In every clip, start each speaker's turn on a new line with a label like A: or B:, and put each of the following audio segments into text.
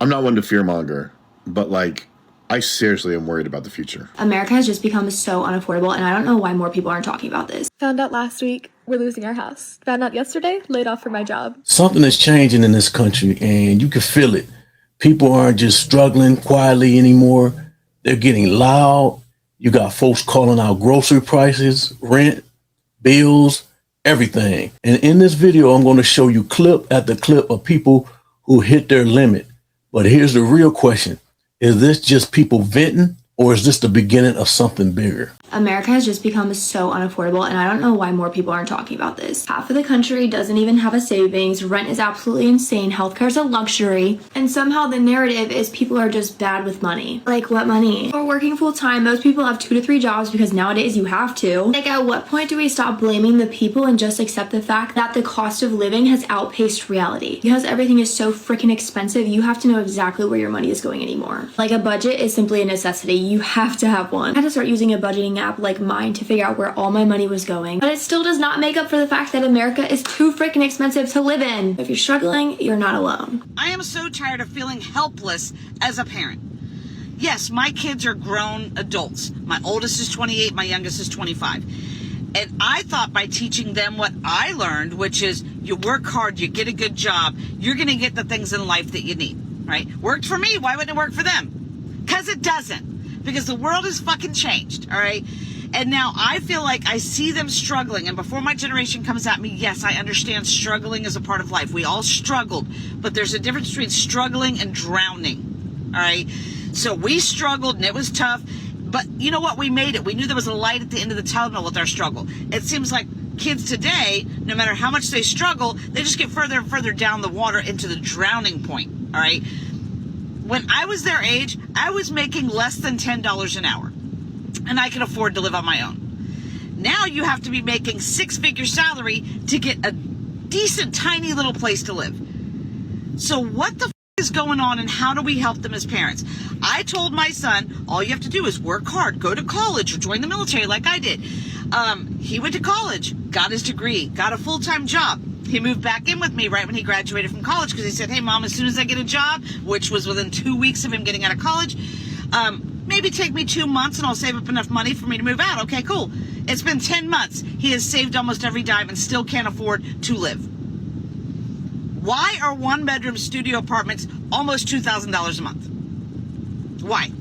A: I'm not one to fearmonger, but I seriously am worried about the future.
B: America has just become so unaffordable, and I don't know why more people aren't talking about this.
C: Found out last week we're losing our house. Found out yesterday, laid off for my job.
D: Something is changing in this country, and you can feel it. People aren't just struggling quietly anymore. They're getting loud. You got folks calling out grocery prices, rent, bills, everything. And in this video, I'm going to show you clip after clip of people who hit their limit. But here's the real question. Is this just people venting, or is this the beginning of something bigger?
B: America has just become so unaffordable, and I don't know why more people aren't talking about this. Half of the country doesn't even have a savings, rent is absolutely insane, healthcare is a luxury, and somehow the narrative is people are just bad with money. Like, what money? We're working full time, most people have 2 to 3 jobs because nowadays you have to. Like, at what point do we stop blaming the people and just accept the fact that the cost of living has outpaced reality? Because everything is so freaking expensive, you have to know exactly where your money is going anymore. Like, a budget is simply a necessity, you have to have one. I had to start using a budgeting app like mine to figure out where all my money was going, but it still does not make up for the fact that America is too freaking expensive to live in. If you're struggling, you're not alone.
E: I am so tired of feeling helpless as a parent. Yes, my kids are grown adults. My oldest is 28, my youngest is 25. And I thought by teaching them what I learned, which is you work hard, you get a good job, you're going to get the things in life that you need, right? Worked for me, why wouldn't it work for them? Because it doesn't. Because the world has fucking changed, all right? And now I feel like I see them struggling. And before my generation comes at me, yes, I understand struggling is a part of life. We all struggled. But there's a difference between struggling and drowning. All right? So we struggled and it was tough. But you know what? We made it. We knew there was a light at the end of the tunnel with our struggle. It seems like kids today, no matter how much they struggle, they just get further and further down the water into the drowning point. All right? When I was their age, I was making less than $10 an hour. And I can afford to live on my own. Now you have to be making 6-figure salary to get a decent, tiny little place to live. So what the is going on, and how do we help them as parents? I told my son, all you have to do is work hard, go to college, or join the military like I did. He went to college, got his degree, got a full-time job. He moved back in with me right when he graduated from college because he said, hey, Mom, as soon as I get a job, which was within 2 weeks of him getting out of college, maybe take me 2 months and I'll save up enough money for me to move out. Okay, cool. It's been 10 months. He has saved almost every dime and still can't afford to live. Why are 1-bedroom studio apartments almost $2,000 a month? Why?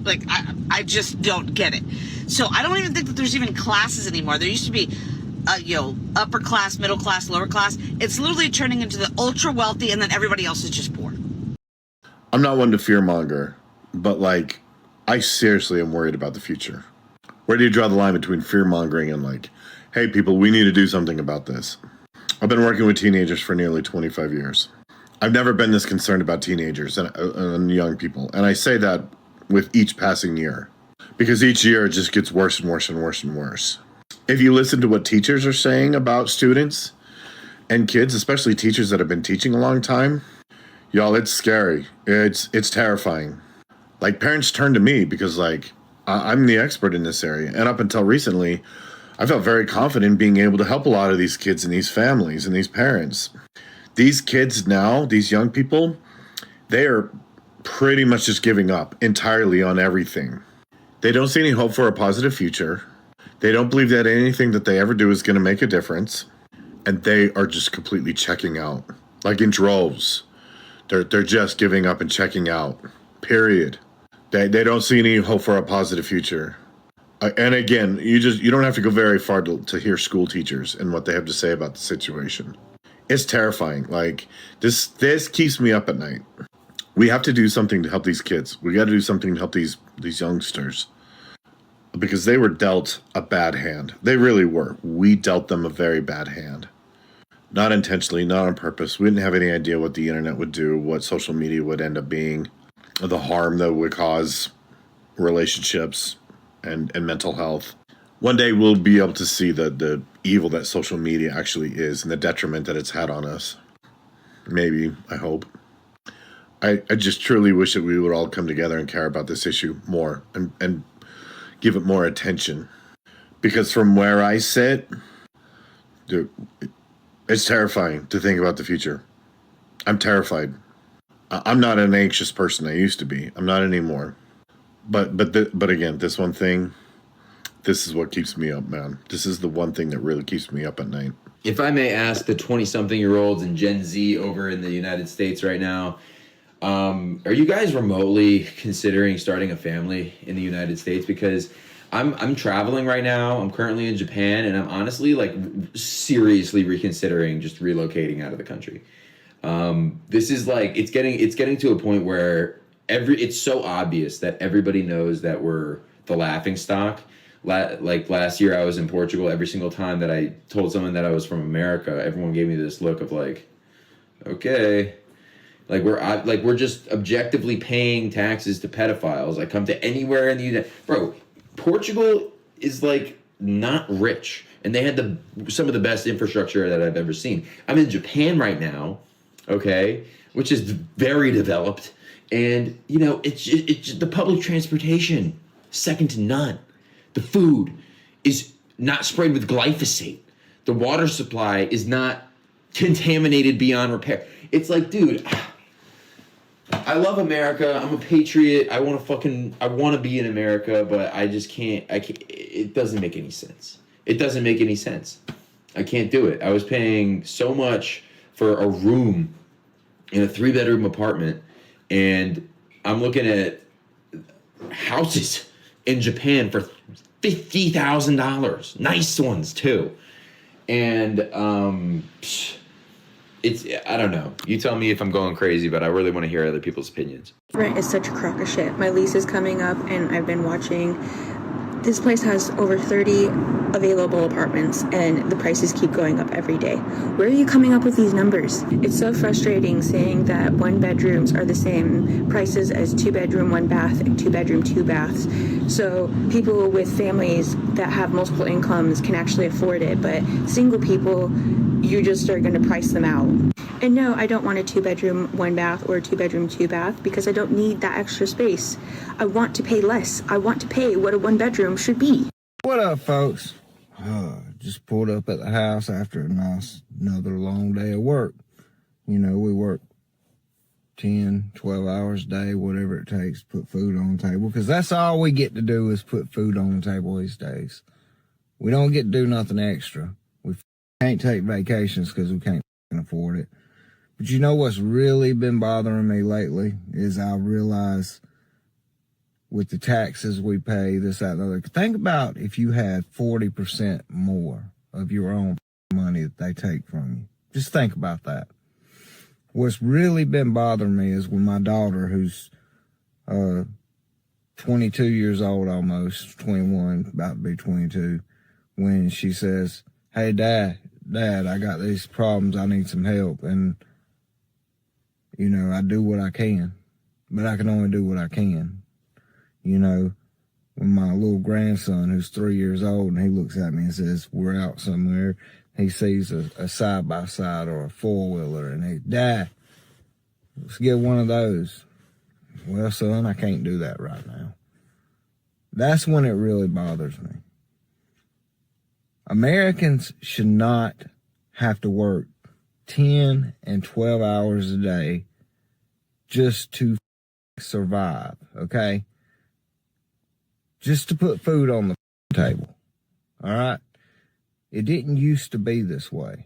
E: Like, I just don't get it. So I don't even think that there's even classes anymore. There used to be, upper class, middle class, lower class. It's literally turning into the ultra wealthy and then everybody else is just poor.
A: I'm not one to fearmonger, but I seriously am worried about the future. Where do you draw the line between fear-mongering and hey people, we need to do something about this? I've been working with teenagers for nearly 25 years. I've never been this concerned about teenagers and young people. And I say that with each passing year, because each year it just gets worse and worse and worse and worse. If you listen to what teachers are saying about students and kids, especially teachers that have been teaching a long time, y'all, it's scary. It's terrifying. Parents turn to me because I'm the expert in this area. And up until recently, I felt very confident in being able to help a lot of these kids and these families and these parents. These kids now, these young people, they are pretty much just giving up entirely on everything. They don't see any hope for a positive future. They don't believe that anything that they ever do is going to make a difference. And they are just completely checking out, in droves. They're just giving up and checking out, period. They don't see any hope for a positive future. And again, you don't have to go very far to hear school teachers and what they have to say about the situation. It's terrifying. This keeps me up at night. We have to do something to help these kids. We got to do something to help these youngsters, because they were dealt a bad hand. They really were. We dealt them a very bad hand. Not intentionally, not on purpose. We didn't have any idea what the internet would do, what social media would end up being, the harm that would cause relationships and mental health. One day we'll be able to see the evil that social media actually is and the detriment that it's had on us. Maybe, I hope. I just truly wish that we would all come together and care about this issue more and give it more attention. Because from where I sit, dude, it's terrifying to think about the future. I'm terrified. I'm not an anxious person. I used to be. I'm not anymore. But again, this one thing, this is what keeps me up, man. This is the one thing that really keeps me up at night.
F: If I may ask the 20-something-year-olds and Gen Z over in the United States right now, are you guys remotely considering starting a family in the United States? Because I'm traveling right now. I'm currently in Japan, and I'm honestly like seriously reconsidering just relocating out of the country. This is like it's getting to a point where it's so obvious that everybody knows that we're the laughing stock. Like last year, I was in Portugal. Every single time that I told someone that I was from America, everyone gave me this look of like, okay. Like we're just objectively paying taxes to pedophiles. I come to anywhere in the United... Bro, Portugal is like not rich, and they had some of the best infrastructure that I've ever seen. I'm in Japan right now, okay, which is very developed, and you know it's the public transportation second to none. The food is not sprayed with glyphosate. The water supply is not contaminated beyond repair. It's like, dude, I love America. I'm a patriot. I want to be in America, but I just can't. It doesn't make any sense. It doesn't make any sense. I can't do it. I was paying so much for a room in a 3-bedroom apartment, and I'm looking at houses in Japan for $50,000. Nice ones too. And I don't know. You tell me if I'm going crazy, but I really want to hear other people's opinions.
G: Rent is such a crock of shit. My lease is coming up, and I've been watching. This place has over 30 available apartments, and the prices keep going up every day. Where are you coming up with these numbers? It's so frustrating saying that 1-bedrooms are the same prices as 2-bedroom, 1-bath, and 2-bedroom, 2 baths. So people with families that have multiple incomes can actually afford it, but single people, you just are going to price them out. And no, I don't want a 2-bedroom, 1-bath, or a 2-bedroom, 2-bath because I don't need that extra space. I want to pay less. I want to pay what a 1-bedroom should be.
H: What up, folks? Just pulled up at the house after another long day of work. You know, we work 10, 12 hours a day, whatever it takes to put food on the table, because that's all we get to do is put food on the table these days. We don't get to do nothing extra. We can't take vacations because we can't afford it. But you know what's really been bothering me lately is I realize with the taxes we pay, this, that, and the other. Think about if you had 40% more of your own money that they take from you. Just think about that. What's really been bothering me is when my daughter, who's 22 years old almost, 21, about to be 22, when she says, hey, Dad, I got these problems, I need some help. And, you know, I do what I can, but I can only do what I can. You know, when my little grandson, who's 3 years old, and he looks at me and says, we're out somewhere, he sees a side-by-side or a four-wheeler, and he, Dad, let's get one of those. Well, son, I can't do that right now. That's when it really bothers me. Americans should not have to work 10 and 12 hours a day just to survive, okay? Just to put food on the table, all right? It didn't used to be this way.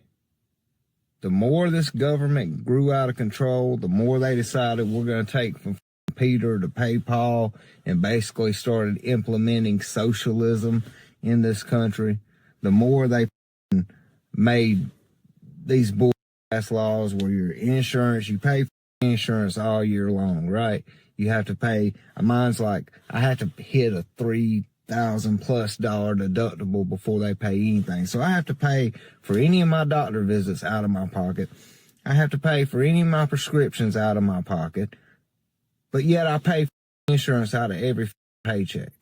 H: The more this government grew out of control, the more they decided we're going to take from Peter to pay Paul and basically started implementing socialism in this country. The more they made these bull-ass laws where your insurance, you pay for insurance all year long, right? You have to pay, mine's like, I have to hit a $3,000+ deductible before they pay anything. So I have to pay for any of my doctor visits out of my pocket. I have to pay for any of my prescriptions out of my pocket. But yet I pay for insurance out of every paycheck.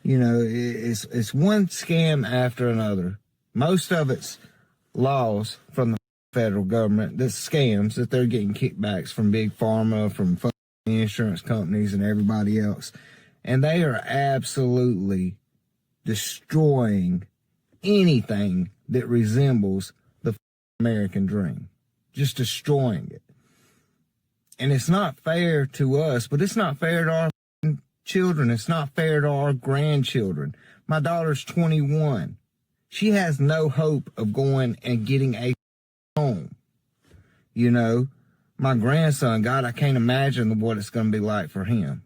H: You know, it's one scam after another. Most of it's laws from the federal government, that's scams, that they're getting kickbacks from big pharma, from insurance companies and everybody else. And they are absolutely destroying anything that resembles the American dream. Just destroying it. And it's not fair to us, but it's not fair to our children. It's not fair to our grandchildren. My daughter's 21. She has no hope of going and getting a home. You know, my grandson, God, I can't imagine what it's going to be like for him.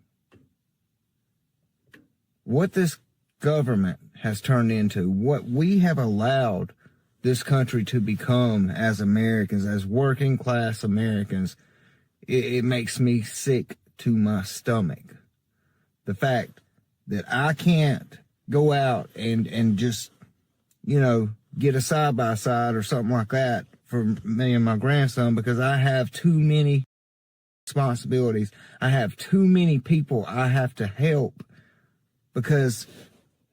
H: What this government has turned into, what we have allowed this country to become as Americans, as working class Americans, it makes me sick to my stomach. The fact that I can't go out and just, you know, get a side-by-side or something like that for me and my grandson because I have too many responsibilities. I have too many people I have to help because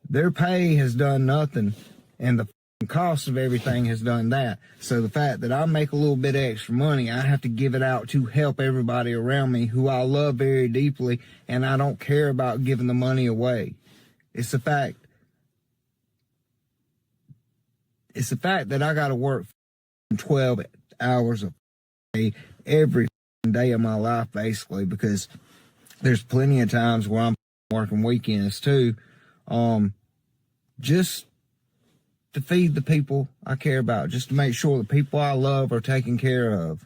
H: their pay has done nothing and the cost of everything has done that. So the fact that I make a little bit of extra money, I have to give it out to help everybody around me who I love very deeply, and I don't care about giving the money away. It's the fact that I got to work 12 hours a day every day of my life, basically, because there's plenty of times where I'm working weekends too, just to feed the people I care about, just to make sure the people I love are taken care of.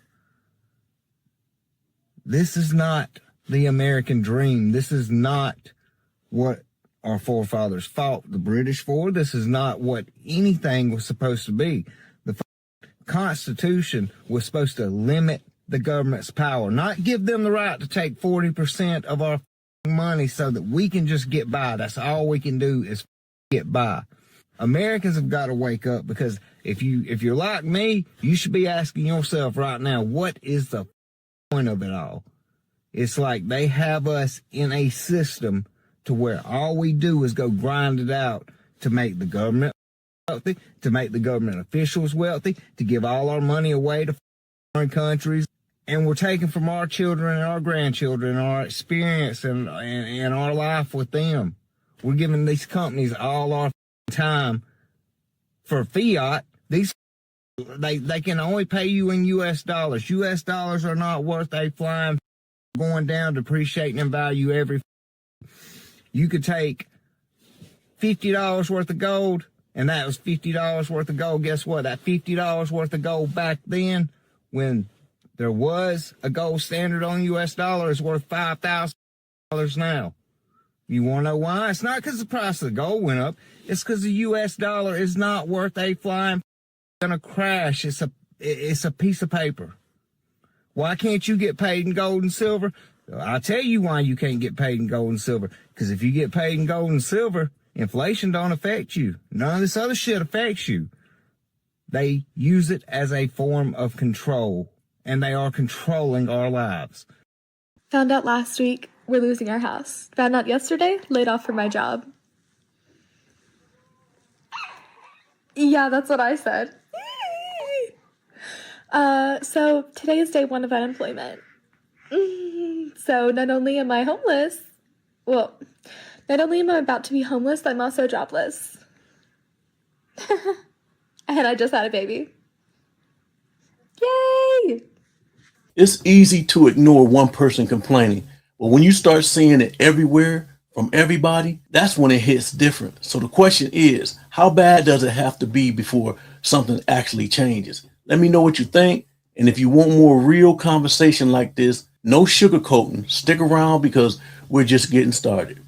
H: This is not the American dream. This is not what our forefathers fought the British for. This is not what anything was supposed to be. The Constitution was supposed to limit the government's power, not give them the right to take 40% of our money so that we can just get by. That's all we can do is get by. Americans have got to wake up, because if you're like me, you should be asking yourself right now, what is the point of it all? It's like they have us in a system to where all we do is go grind it out to make the government wealthy, to make the government officials wealthy, to give all our money away to foreign countries. And we're taking from our children and our grandchildren our experience and our life with them. We're giving these companies all our time for fiat. These they can only pay you in U.S. dollars. U.S. dollars are not worth a flying, going down, depreciating in value every. You could take $50 worth of gold, and that was $50 worth of gold. Guess what? That $50 worth of gold back then, when there was a gold standard on U.S. dollar, is worth $5,000 now. You want to know why? It's not because the price of the gold went up. It's because the U.S. dollar is not worth a flying gonna crash. It's a piece of paper. Why can't you get paid in gold and silver? I'll tell you why you can't get paid in gold and silver. Because if you get paid in gold and silver, inflation don't affect you. None of this other shit affects you. They use it as a form of control, and they are controlling our lives.
C: Found out last week we're losing our house. Found out yesterday, laid off from my job. Yeah, that's what I said. So today is day 1 of unemployment. So not only am I homeless, not only am I about to be homeless, I'm also jobless. And I just had a baby. Yay!
D: It's easy to ignore one person complaining, but when you start seeing it everywhere from everybody, that's when it hits different. So the question is, how bad does it have to be before something actually changes? Let me know what you think. And if you want more real conversation like this, no sugarcoating, stick around because we're just getting started.